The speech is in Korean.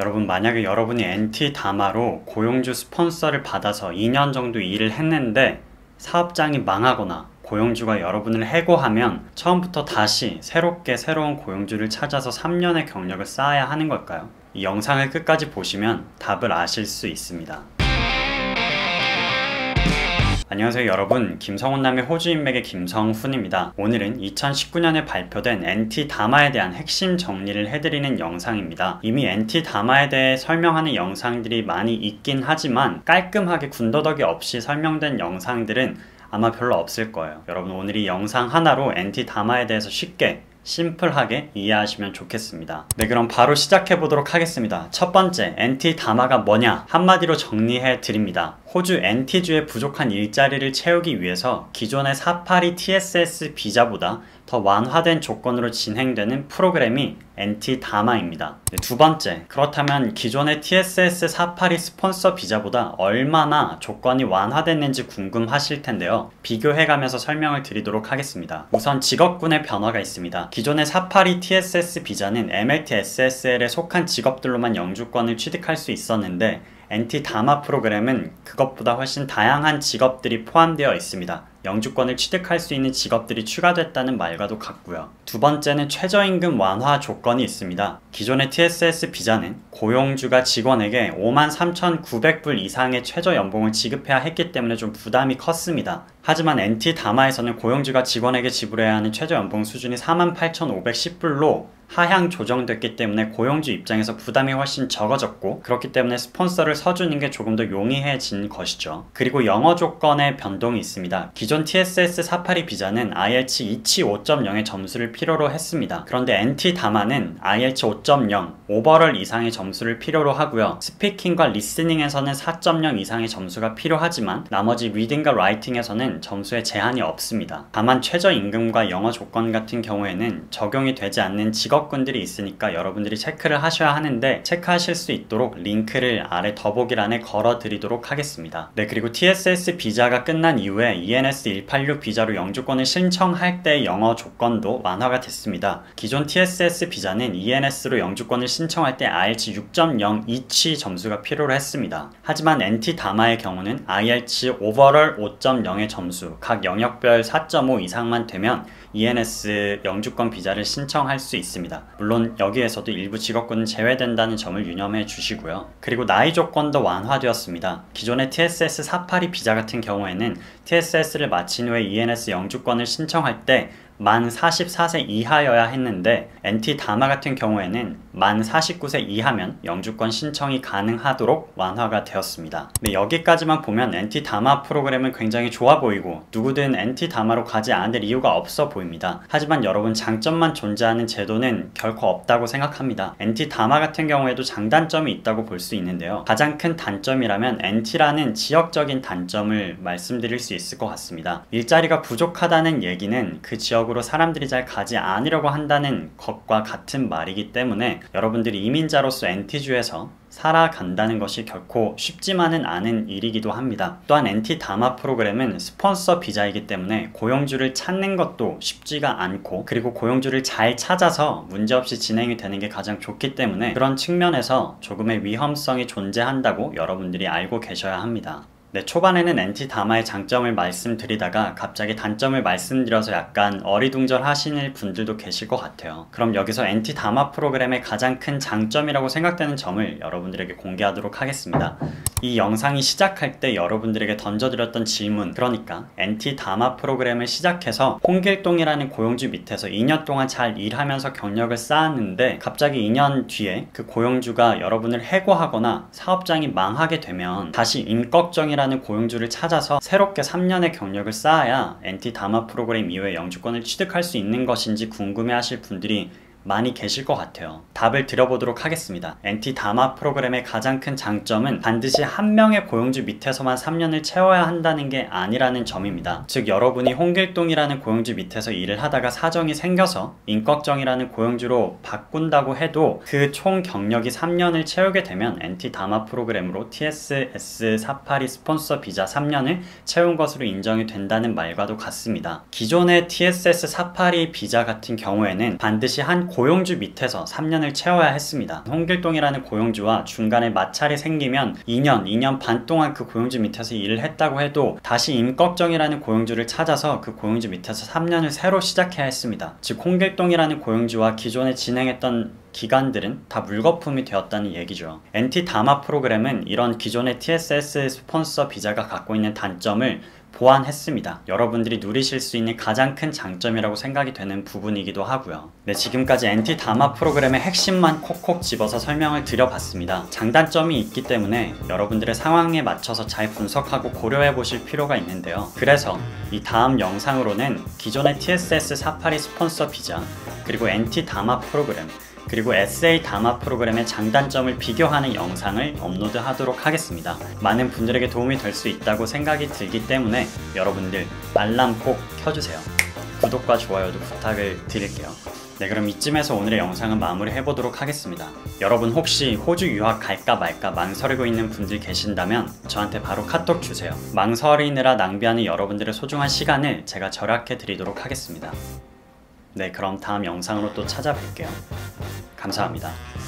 여러분, 만약에 여러분이 NT 다마로 고용주 스폰서를 받아서 2년 정도 일을 했는데 사업장이 망하거나 고용주가 여러분을 해고하면 처음부터 다시 새롭게 새로운 고용주를 찾아서 3년의 경력을 쌓아야 하는 걸까요? 이 영상을 끝까지 보시면 답을 아실 수 있습니다. 안녕하세요 여러분, 김성훈남의 호주인맥의 김성훈입니다. 오늘은 2019년에 발표된 NT 다마에 대한 핵심 정리를 해드리는 영상입니다. 이미 NT 다마에 대해 설명하는 영상들이 많이 있긴 하지만 깔끔하게 군더더기 없이 설명된 영상들은 아마 별로 없을 거예요. 여러분, 오늘 이 영상 하나로 NT 다마에 대해서 쉽게 심플하게 이해하시면 좋겠습니다. 네, 그럼 바로 시작해 보도록 하겠습니다. 첫 번째, NT 다마가 뭐냐? 한마디로 정리해 드립니다. 호주 NT주의 부족한 일자리를 채우기 위해서 기존의 482 TSS 비자보다 더 완화된 조건으로 진행되는 프로그램이 NT 다마입니다. 네, 두 번째, 그렇다면 기존의 TSS 482 스폰서 비자보다 얼마나 조건이 완화됐는지 궁금하실 텐데요. 비교해가면서 설명을 드리도록 하겠습니다. 우선 직업군의 변화가 있습니다. 기존의 482 TSS 비자는 MLT SSL에 속한 직업들로만 영주권을 취득할 수 있었는데 NT 다마 프로그램은 그것보다 훨씬 다양한 직업들이 포함되어 있습니다. 영주권을 취득할 수 있는 직업들이 추가됐다는 말과도 같고요. 두 번째는 최저임금 완화 조건이 있습니다. 기존의 TSS 비자는 고용주가 직원에게 53,900불 이상의 최저연봉을 지급해야 했기 때문에 좀 부담이 컸습니다. 하지만 NT 다마에서는 고용주가 직원에게 지불해야 하는 최저연봉 수준이 48,510불로 하향 조정됐기 때문에 고용주 입장에서 부담이 훨씬 적어졌고, 그렇기 때문에 스폰서를 서주는 게 조금 더 용이해진 것이죠. 그리고 영어 조건의 변동이 있습니다. 기존 TSS 482 비자는 IELTS 2치 5.0의 점수를 필요로 했습니다. 그런데 NT 다마는 IELTS 5.0, 오버럴 이상의 점수를 필요로 하고요. 스피킹과 리스닝에서는 4.0 이상의 점수가 필요하지만 나머지 리딩과 라이팅에서는 점수에 제한이 없습니다. 다만 최저임금과 영어 조건 같은 경우에는 적용이 되지 않는 직업군들이 있으니까 여러분들이 체크를 하셔야 하는데, 체크하실 수 있도록 링크를 아래 더보기란에 걸어 드리도록 하겠습니다. 네, 그리고 TSS 비자가 끝난 이후에 ENS 186 비자로 영주권을 신청할 때 영어 조건도 완화가 됐습니다. 기존 TSS 비자는 ENS로 영주권을 신청할 때 IELTS 6.0 2치 점수가 필요로 했습니다. 하지만 NT 다마의 경우는 IELTS 오버럴 5.0의 점수, 각 영역별 4.5 이상만 되면 ENS 영주권 비자를 신청할 수 있습니다. 물론 여기에서도 일부 직업군은 제외된다는 점을 유념해 주시고요. 그리고 나이 조건도 완화되었습니다. 기존의 TSS 482 비자 같은 경우에는 TSS를 마친 후에 ENS 영주권을 신청할 때 만 44세 이하여야 했는데 NT 다마 같은 경우에는 만 49세 이하면 영주권 신청이 가능하도록 완화가 되었습니다. 네, 여기까지만 보면 NT 다마 프로그램은 굉장히 좋아 보이고 누구든 NT 다마로 가지 않을 이유가 없어 보입니다. 하지만 여러분, 장점만 존재하는 제도는 결코 없다고 생각합니다. NT 다마 같은 경우에도 장단점이 있다고 볼 수 있는데요. 가장 큰 단점이라면 NT라는 지역적인 단점을 말씀드릴 수 있을 것 같습니다. 일자리가 부족하다는 얘기는 그 지역으로 사람들이 잘 가지 않으려고 한다는 것과 같은 말이기 때문에 여러분들이 이민자로서 NT주에서 살아간다는 것이 결코 쉽지만은 않은 일이기도 합니다. 또한 NT 다마 프로그램은 스폰서 비자이기 때문에 고용주를 찾는 것도 쉽지가 않고, 그리고 고용주를 잘 찾아서 문제없이 진행이 되는 게 가장 좋기 때문에 그런 측면에서 조금의 위험성이 존재한다고 여러분들이 알고 계셔야 합니다. 네, 초반에는 NT 다마의 장점을 말씀드리다가 갑자기 단점을 말씀드려서 약간 어리둥절 하시는 분들도 계실 것 같아요. 그럼 여기서 NT 다마 프로그램의 가장 큰 장점이라고 생각되는 점을 여러분들에게 공개하도록 하겠습니다. 이 영상이 시작할 때 여러분들에게 던져드렸던 질문, 그러니까 NT 다마 프로그램을 시작해서 홍길동이라는 고용주 밑에서 2년 동안 잘 일하면서 경력을 쌓았는데 갑자기 2년 뒤에 그 고용주가 여러분을 해고하거나 사업장이 망하게 되면 다시 임꺽정이라는 고용주를 찾아서 새롭게 3년의 경력을 쌓아야 NT 다마 프로그램 이후에 영주권을 취득할 수 있는 것인지 궁금해 하실 분들이 많이 계실 것 같아요. 답을 드려보도록 하겠습니다. NT 다마 프로그램의 가장 큰 장점은 반드시 한 명의 고용주 밑에서만 3년을 채워야 한다는 게 아니라는 점입니다. 즉, 여러분이 홍길동이라는 고용주 밑에서 일을 하다가 사정이 생겨서 임꺽정이라는 고용주로 바꾼다고 해도 그 총 경력이 3년을 채우게 되면 NT 다마 프로그램으로 TSS 482 스폰서 비자 3년을 채운 것으로 인정이 된다는 말과도 같습니다. 기존의 TSS 482 비자 같은 경우에는 반드시 한 고용주 밑에서 3년을 채워야 했습니다. 홍길동이라는 고용주와 중간에 마찰이 생기면 2년 반 동안 그 고용주 밑에서 일을 했다고 해도 다시 임꺽정이라는 고용주를 찾아서 그 고용주 밑에서 3년을 새로 시작해야 했습니다. 즉 홍길동이라는 고용주와 기존에 진행했던 기간들은 다 물거품이 되었다는 얘기죠. NT 다마 프로그램은 이런 기존의 TSS 스폰서 비자가 갖고 있는 단점을 보완했습니다. 여러분들이 누리실 수 있는 가장 큰 장점이라고 생각이 되는 부분이기도 하고요. 네, 지금까지 NT 다마 프로그램의 핵심만 콕콕 집어서 설명을 드려봤습니다. 장단점이 있기 때문에 여러분들의 상황에 맞춰서 잘 분석하고 고려해 보실 필요가 있는데요. 그래서 이 다음 영상으로는 기존의 TSS 482 스폰서 비자, 그리고 NT 다마 프로그램, 그리고 SA 다마 프로그램의 장단점을 비교하는 영상을 업로드하도록 하겠습니다. 많은 분들에게 도움이 될 수 있다고 생각이 들기 때문에 여러분들 알람 꼭 켜주세요. 구독과 좋아요도 부탁을 드릴게요. 네, 그럼 이쯤에서 오늘의 영상은 마무리해보도록 하겠습니다. 여러분 혹시 호주 유학 갈까 말까 망설이고 있는 분들 계신다면 저한테 바로 카톡 주세요. 망설이느라 낭비하는 여러분들의 소중한 시간을 제가 절약해 드리도록 하겠습니다. 네, 그럼 다음 영상으로 또 찾아뵐게요. 감사합니다.